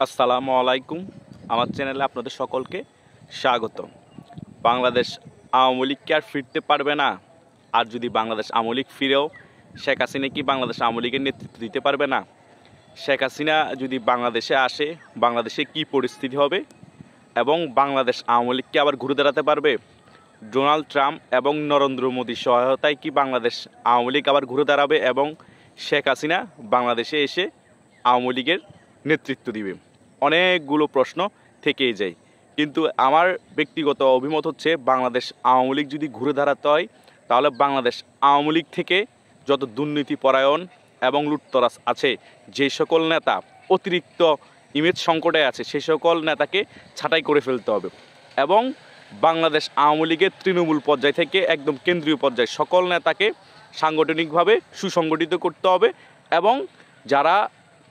আসসালামু আলাইকুম। আমার চ্যানেলে আপনাদের সকলকে স্বাগত। বাংলাদেশ আওয়ামী লীগ কি আর ফিরতে পারবে না? আর যদি বাংলাদেশ আওয়ামী লীগ ফিরেও শেখ হাসিনা কি বাংলাদেশ আওয়ামী লীগের নেতৃত্ব দিতে পারবে না? শেখ হাসিনা যদি বাংলাদেশে আসে, বাংলাদেশে কি পরিস্থিতি হবে এবং বাংলাদেশ আওয়ামী লীগ কি আবার ঘুরে দাঁড়াতে পারবে? ডোনাল্ড ট্রাম্প এবং নরেন্দ্র মোদীর সহায়তায় কি বাংলাদেশ আওয়ামী লীগ আবার ঘুরে দাঁড়াবে এবং শেখ হাসিনা বাংলাদেশে এসে আওয়ামী লীগের নেতৃত্ব দিবে? অনেকগুলো প্রশ্ন থেকেই যায়, কিন্তু আমার ব্যক্তিগত অভিমত হচ্ছে বাংলাদেশ আওয়ামী লীগ যদি ঘুরে দাঁড়াতে হয় তাহলে বাংলাদেশ আওয়ামী লীগ থেকে যত দুর্নীতিপরায়ণ এবং লুটতরাজ আছে, যে সকল নেতা অতিরিক্ত ইমেজ সংকটে আছে, সেই সকল নেতাকে ছাঁটাই করে ফেলতে হবে এবং বাংলাদেশ আওয়ামী লীগের তৃণমূল পর্যায় থেকে একদম কেন্দ্রীয় পর্যায়ে সকল নেতাকে সাংগঠনিকভাবে সুসংগঠিত করতে হবে এবং যারা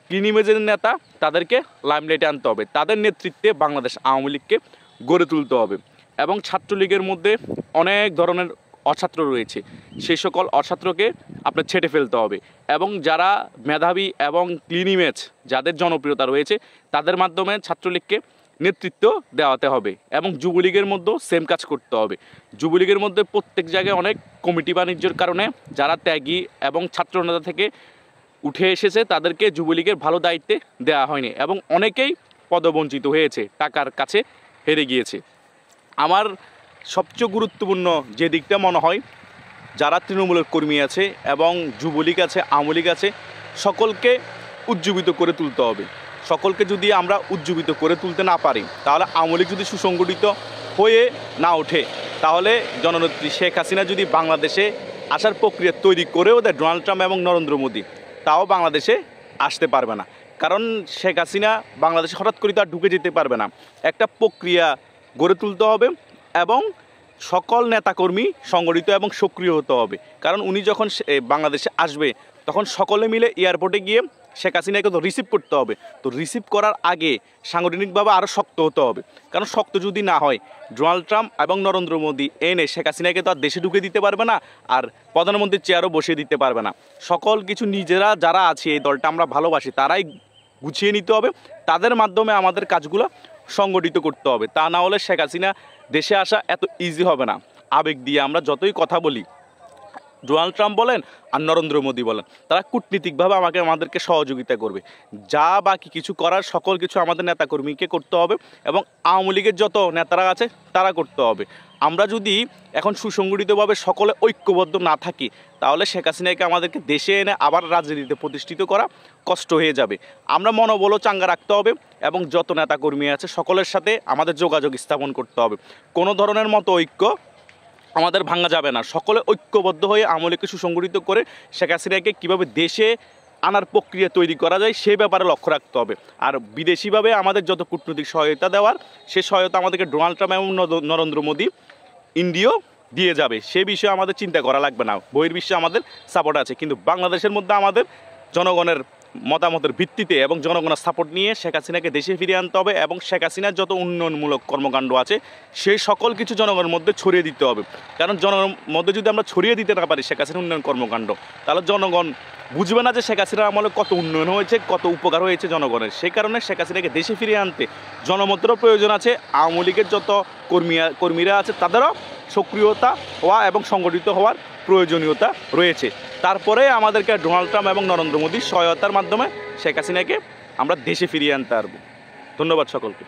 ক্লিন ইমেজের নেতা তাদেরকে লাইমলাইটে আনতে হবে, তাদের নেতৃত্বে বাংলাদেশ আওয়ামী লীগকে গড়ে তুলতে হবে এবং ছাত্রলীগের মধ্যে অনেক ধরনের অছাত্র রয়েছে, সেই সকল অছাত্রকে আপনার ছেঁটে ফেলতে হবে এবং যারা মেধাবী এবং ক্লিন ইমেজ যাদের জনপ্রিয়তা রয়েছে তাদের মাধ্যমে ছাত্রলীগকে নেতৃত্ব দেওয়াতে হবে এবং যুবলীগের মধ্যেও সেম কাজ করতে হবে। যুবলীগের মধ্যে প্রত্যেক জায়গায় অনেক কমিটি বাণিজ্যের কারণে যারা ত্যাগী এবং ছাত্রনেতা থেকে উঠে এসেছে তাদেরকে যুবলীগের ভালো দায়িত্বে দেওয়া হয়নি এবং অনেকেই পদবঞ্চিত হয়েছে, টাকার কাছে হেরে গিয়েছে। আমার সবচেয়ে গুরুত্বপূর্ণ যে দিকটা মনে হয়, যারা তৃণমূলের কর্মী আছে এবং যুবলীগ আছে, আওয়ামী লীগ আছে, সকলকে উজ্জীবিত করে তুলতে হবে। সকলকে যদি আমরা উজ্জীবিত করে তুলতে না পারি, তাহলে আওয়ামী লীগ যদি সুসংগঠিত হয়ে না ওঠে, তাহলে জননেত্রী শেখ হাসিনা যদি বাংলাদেশে আসার প্রক্রিয়া তৈরি করেও দেয় ডোনাল্ড ট্রাম্প এবং নরেন্দ্র মোদী, তাও বাংলাদেশে আসতে পারবে না। কারণ শেখ হাসিনা বাংলাদেশে হঠাৎ করে তো আর ঢুকে যেতে পারবে না। একটা প্রক্রিয়া গড়ে তুলতে হবে এবং সকল নেতাকর্মী সংগঠিত এবং সক্রিয় হতে হবে। কারণ উনি যখন বাংলাদেশে আসবে তখন সকলে মিলে এয়ারপোর্টে গিয়ে শেখ হাসিনাকে তো রিসিভ করতে হবে। তো রিসিভ করার আগে সাংগঠনিকভাবে আরও শক্ত হতে হবে, কারণ শক্ত যদি না হয় ডোনাল্ড ট্রাম্প এবং নরেন্দ্র মোদী এনে শেখ হাসিনাকে তো আর দেশে ঢুকে দিতে পারবে না, আর প্রধানমন্ত্রীর চেয়ারও বসিয়ে দিতে পারবে না। সকল কিছু নিজেরা যারা আছে, এই দলটা আমরা ভালোবাসি, তারাই গুছিয়ে নিতে হবে, তাদের মাধ্যমে আমাদের কাজগুলো সংগঠিত করতে হবে। তা না হলে শেখ হাসিনা দেশে আসা এত ইজি হবে না। আবেগ দিয়ে আমরা যতই কথা বলি, ডোনাল্ড ট্রাম্প বলেন আর নরেন্দ্র মোদী বলেন, তারা কূটনীতিকভাবে আমাদেরকে সহযোগিতা করবে। যা বাকি কিছু করার সকল কিছু আমাদের নেতাকর্মীকে করতে হবে এবং আওয়ামী লীগের যত নেতারা আছে তারা করতে হবে। আমরা যদি এখন সুসংগঠিতভাবে সকলে ঐক্যবদ্ধ না থাকি, তাহলে শেখ হাসিনাকে আমাদেরকে দেশে এনে আবার রাজনীতিতে প্রতিষ্ঠিত করা কষ্ট হয়ে যাবে। আমরা মনোবলও চাঙ্গা রাখতে হবে এবং যত নেতাকর্মী আছে সকলের সাথে আমাদের যোগাযোগ স্থাপন করতে হবে। কোনো ধরনের মতো ঐক্য আমাদের ভাঙা যাবে না। সকলে ঐক্যবদ্ধ হয়ে আওয়ামী লীগকে সুসংগঠিত করে শেখ হাসিনাকে কীভাবে দেশে আনার প্রক্রিয়া তৈরি করা যায় সেই ব্যাপারে লক্ষ্য রাখতে হবে। আর বিদেশিভাবে আমাদের যত কূটনৈতিক সহায়তা দেওয়ার, সে সহায়তা আমাদেরকে ডোনাল্ড ট্রাম্প এবং নরেন্দ্র মোদী ইন্ডিয়াও দিয়ে যাবে, সে বিষয়ে আমাদের চিন্তা করা লাগবে না। বহির্বিশ্বে আমাদের সাপোর্ট আছে, কিন্তু বাংলাদেশের মধ্যে আমাদের জনগণের মতামতের ভিত্তিতে এবং জনগণের সাপোর্ট নিয়ে শেখ হাসিনাকে দেশে ফিরিয়ে আনতে হবে এবং শেখ হাসিনার যত উন্নয়নমূলক কর্মকাণ্ড আছে সেই সকল কিছু জনগণের মধ্যে ছড়িয়ে দিতে হবে। কারণ জনগণের মধ্যে যদি আমরা ছড়িয়ে দিতে না পারি শেখ হাসিনার উন্নয়ন কর্মকাণ্ড, তাহলে জনগণ বুঝবে না যে শেখ হাসিনার আমলে কত উন্নয়ন হয়েছে, কত উপকার হয়েছে জনগণের। সেই কারণে শেখ হাসিনাকে দেশে ফিরিয়ে আনতে জনমতেরও প্রয়োজন আছে। আওয়ামী লীগের যত কর্মীরা আছে তাদেরও সক্রিয়তা হওয়া এবং সংগঠিত হওয়ার প্রয়োজনীয়তা রয়েছে। তারপরে আমাদেরকে ডোনাল্ড ট্রাম্প এবং নরেন্দ্র মোদীর সহায়তার মাধ্যমে শেখ হাসিনাকে আমরা দেশে ফিরিয়ে আনতে পারব। ধন্যবাদ সকলকে।